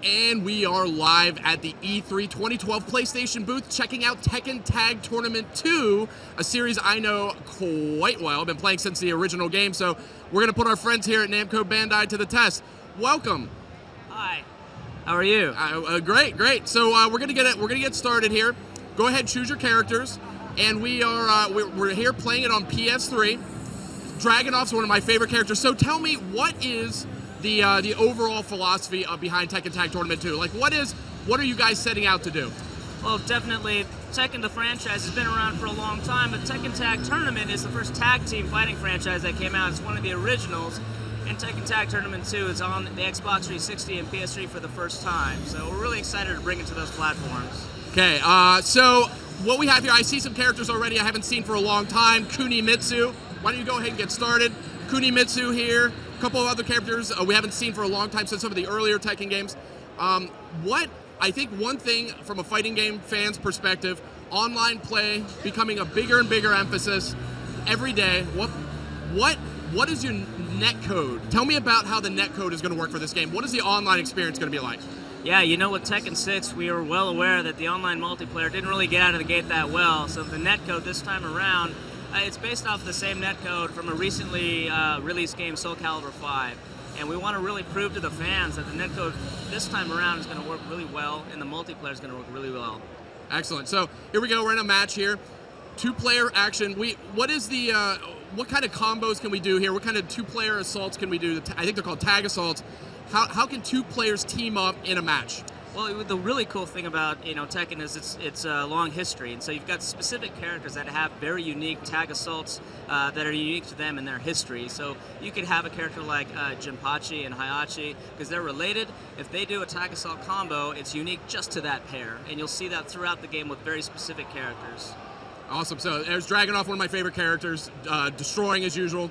And we are live at the E3 2012 PlayStation booth checking out Tekken Tag Tournament 2, a series I know quite well. I've been playing since the original game, so we're going to put our friends here at Namco Bandai to the test. Welcome. Hi. How are you? Great. So we're gonna get started here. Go ahead, choose your characters, and we're here playing it on PS3. Dragunov's one of my favorite characters. So tell me, what is the overall philosophy behind Tekken Tag Tournament 2? Like, what are you guys setting out to do? Well, definitely, Tekken, the franchise, has been around for a long time, but Tekken Tag Tournament is the first tag team fighting franchise that came out. It's one of the originals, and Tekken Tag Tournament 2 is on the Xbox 360 and PS3 for the first time. So we're really excited to bring it to those platforms. Okay, so what we have here, I see some characters already I haven't seen for a long time. Kunimitsu. Why don't you go ahead and get started? Kunimitsu here. A couple of other characters we haven't seen for a long time since some of the earlier Tekken games. I think one thing from a fighting game fan's perspective, online play becoming a bigger and bigger emphasis every day. What is your net code? Tell me about how the net code is going to work for this game. What is the online experience going to be like? Yeah, you know, with Tekken 6, we were well aware that the online multiplayer didn't really get out of the gate that well. So the net code this time around, it's based off the same netcode from a recently released game, Soul Calibur 5. And we want to really prove to the fans that the netcode this time around is going to work really well, and the multiplayer is going to work really well. Excellent. So here we go. We're in a match here. Two-player action. What kind of combos can we do here? What kind of two-player assaults can we do? I think they're called tag assaults. How can two players team up in a match? Well, the really cool thing about Tekken is it's a long history, and so you've got specific characters that have very unique tag assaults that are unique to them in their history. So you could have a character like Jinpachi and Hayachi, because they're related. If they do a tag assault combo, it's unique just to that pair, and you'll see that throughout the game with very specific characters. Awesome. So there's Dragunov, one of my favorite characters, destroying as usual.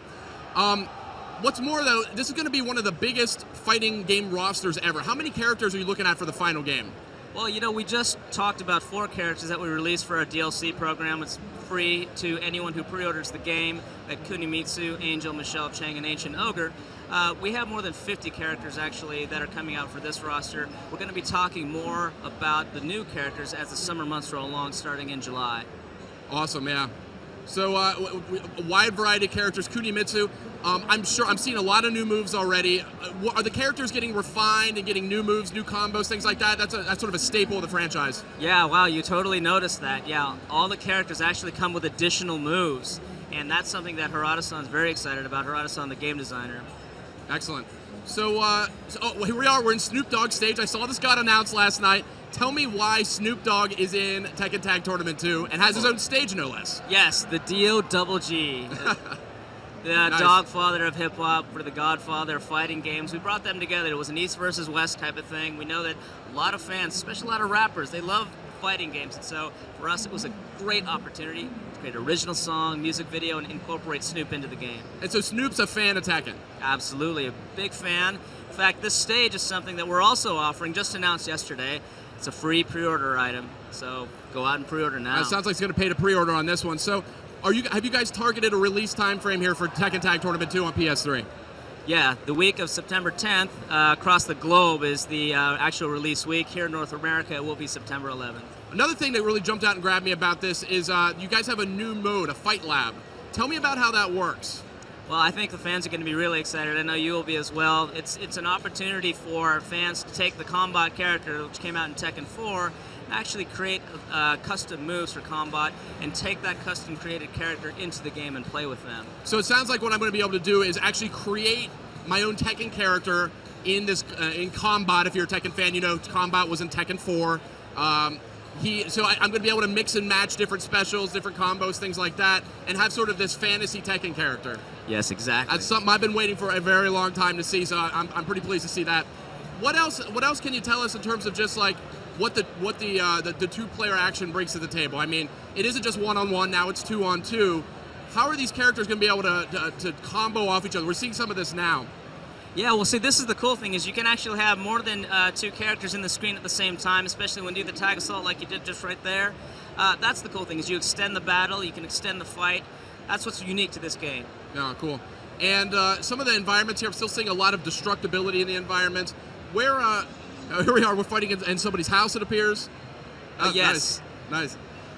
What's more, though, this is going to be one of the biggest fighting game rosters ever. How many characters are you looking at for the final game? Well, we just talked about 4 characters that we released for our DLC program. It's free to anyone who pre-orders the game, like Kunimitsu, Angel, Michelle, Chang, and Ancient Ogre. We have more than 50 characters, actually, that are coming out for this roster. We're going to be talking more about the new characters as the summer months roll along, starting in July. Awesome, yeah. So, a wide variety of characters. Kunimitsu, I'm seeing a lot of new moves already. Are the characters getting refined and getting new moves, new combos, things like that? That's sort of a staple of the franchise. Yeah, wow, you totally noticed that. Yeah, all the characters actually come with additional moves, and that's something that Harada-san's very excited about. Harada-san, the game designer. Excellent. So, here we are. We're in Snoop Dogg's stage. I saw this got announced last night. Tell me why Snoop Dogg is in Tekken Tag Tournament 2 and has his own stage, no less. Yes, the D.O.G.G. The Nice. dogfather of hip-hop, for the godfather of fighting games. We brought them together. It was an East versus West type of thing. We know that a lot of fans, especially a lot of rappers, they love fighting games. And so for us, it was a great opportunity to create an original song, music video, and incorporate Snoop into the game. And so Snoop's a fan of Tekken. Absolutely, a big fan. In fact, this stage is something that we're also offering, just announced yesterday. It's a free pre-order item, so go out and pre-order now. It sounds like it's going to pay to pre-order on this one. So, have you guys targeted a release time frame here for Tekken Tag Tournament 2 on PS3? Yeah, the week of September 10th across the globe is the actual release week. Here in North America, it will be September 11th. Another thing that really jumped out and grabbed me about this is you guys have a new mode, a Fight Lab. Tell me about how that works. Well, I think the fans are going to be really excited. I know you will be as well. It's an opportunity for fans to take the Combat character, which came out in Tekken 4, and actually create custom moves for Combat and take that custom created character into the game and play with them. So it sounds like what I'm going to be able to do is actually create my own Tekken character in this in Combat. If you're a Tekken fan, you know Combat was in Tekken 4. So I'm going to be able to mix and match different specials, different combos, things like that, and have sort of this fantasy Tekken character. Yes, exactly. That's something I've been waiting for a very long time to see, so I'm pretty pleased to see that. What else can you tell us in terms of just like what the two-player action brings to the table? I mean, it isn't just one-on-one, now it's two-on-two. How are these characters going to be able to combo off each other? We're seeing some of this now. Yeah, well, see, this is the cool thing, is you can actually have more than 2 characters in the screen at the same time, especially when you do the tag assault like you did just right there. That's the cool thing, is you extend the battle, you can extend the fight. That's what's unique to this game. Yeah, cool. And some of the environments here, I'm still seeing a lot of destructibility in the environments. Here we are. We're fighting in somebody's house. It appears. Yes. Nice.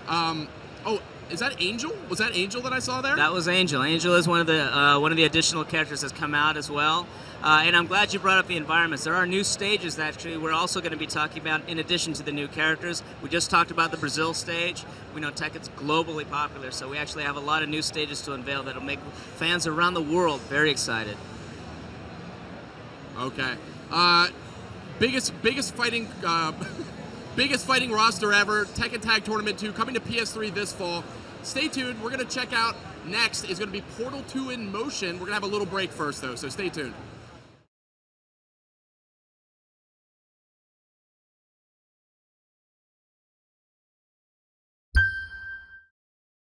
Oh, is that Angel? Was that Angel that I saw there? That was Angel. Angel is one of the additional characters that's come out as well. And I'm glad you brought up the environments. There are new stages that actually we're also going to be talking about in addition to the new characters. We just talked about the Brazil stage. We know Tekken's globally popular, so we actually have a lot of new stages to unveil that'll make fans around the world very excited. Okay. Biggest fighting biggest fighting roster ever. Tekken Tag Tournament 2 coming to PS3 this fall. Stay tuned. We're going to check out next is going to be Portal 2 in motion. We're going to have a little break first though, so stay tuned.